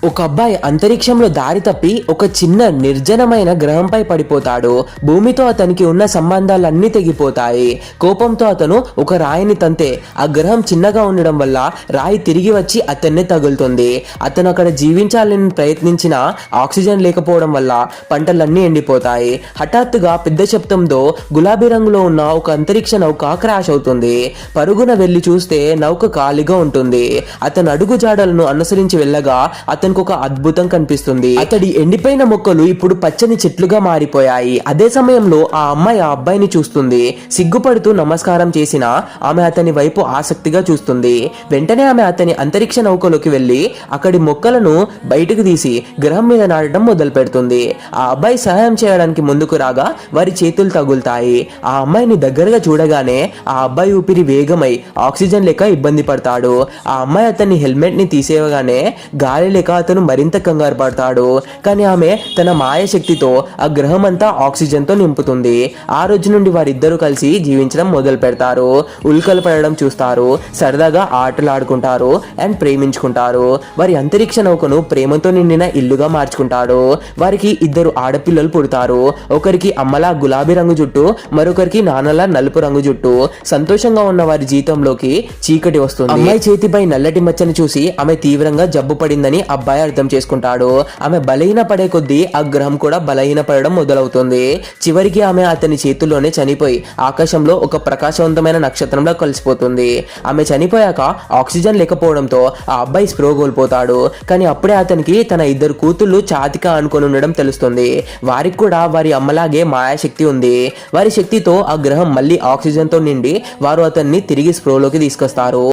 ఒక అబ్బాయి అంతరిక్షంలో దారి తప్పి ఒక చిన్న నిర్జనమైన గ్రహంపై పడిపోతాడు. భూమితో అతనికి ఉన్న సంబంధాలన్నీ తెగిపోతాయి. కోపంతో అతను ఒక రాయిని తంతే ఆ గ్రహం చిన్నగా ఉండడం వల్ల రాయి తిరిగి వచ్చి అతన్నే తగులుతుంది. అతను అక్కడ జీవించాలని ప్రయత్నించిన ఆక్సిజన్ లేకపోవడం వల్ల పంటలన్నీ ఎండిపోతాయి. హఠాత్తుగా పెద్ద శబ్దంతో గులాబీ రంగులో ఉన్న ఒక అంతరిక్ష నౌక క్రాష్ అవుతుంది. పరుగున వెళ్లి చూస్తే నౌక ఖాళీగా ఉంటుంది. అతను అడుగు జాడలను అనుసరించి వెళ్ళగా అతనికి ఒక అద్భుతం కనిపిస్తుంది. అతడి ఎండిపోయిన మొక్కలు ఇప్పుడు పచ్చని చెట్లుగా మారిపోయాయి. అదే సమయంలో ఆ అమ్మాయి ఆ అబ్బాయిని చూస్తుంది. సిగ్గుపడుతూ నమస్కారం చేసిన ఆమె అతని వైపు ఆసక్తిగా చూస్తుంది. వెంటనే ఆమె అతని అంతరిక్ష నౌకలోకి వెళ్లి అక్కడి మొక్కలను బయటకు తీసి గ్రహం మీద నాటడం మొదలు పెడుతుంది. ఆ అబ్బాయి సహాయం చేయడానికి ముందుకు రాగా వారి చేతులు తగులుతాయి. ఆ అమ్మాయిని దగ్గరగా చూడగానే ఆ అబ్బాయి ఊపిరి వేగమై ఆక్సిజన్ లేక ఇబ్బంది పడతాడు. ఆ అమ్మాయి అతని హెల్మెట్ ని తీసేయగానే గాలి లేక అతను మరింత కంగారు పడతాడు. కానీ ఆమె తన మాయ శక్తితో ఆ గ్రహం అంతా ఆక్సిజన్ తో నింపుతుంది. ఆ రోజు నుండి వారిద్దరూ కలిసి జీవించడం మొదలు పెడతారు. ఉల్కలు పడడం చూస్తారు, సరదాగా ఆటలు ఆడుకుంటారు అండ్ ప్రేమించుకుంటారు. వారి అంతరిక్ష నౌకను ప్రేమతో నిండిన ఇల్లుగా మార్చుకుంటారు. వారికి ఇద్దరు ఆడపిల్లలు పుడతారు. ఒకరికి అమ్మలా గులాబీ రంగు జుట్టు, మరొకరికి నాన్నలా నలుపు రంగు జుట్టు. సంతోషంగా ఉన్న వారి జీవితంలోకి చీకటి వస్తుంది. అమ్మాయి చేతిపై నల్లటి మచ్చని చూసి ఆమె తీవ్రంగా జబ్బు పడిందని అబ్బాయి అర్థం చేసుకుంటాడు. ఆమె బలహీన పడే కొద్దీ ఆ గ్రహం కూడా బలహీన పడడం మొదలవుతుంది. చివరికి ఆమె అతని చేతుల్లోనే చనిపోయి ఆకాశంలో ఒక ప్రకాశవంతమైన నక్షత్రంలో కలిసిపోతుంది. ఆమె చనిపోయాక ఆక్సిజన్ లేకపోవడంతో ఆ అబ్బాయి స్పృహ కోల్పోతాడు. కానీ అప్పుడే అతనికి తన ఇద్దరు కూతుళ్ళు ఛాతిగా అనుకొని ఉండడం తెలుస్తుంది. వారికి కూడా వారి అమ్మలాగే మాయాశక్తి ఉంది. వారి శక్తితో ఆ గ్రహం మళ్ళీ ఆక్సిజన్ తో నిండి వారు అతన్ని తిరిగి స్పృహలోకి తీసుకొస్తారు.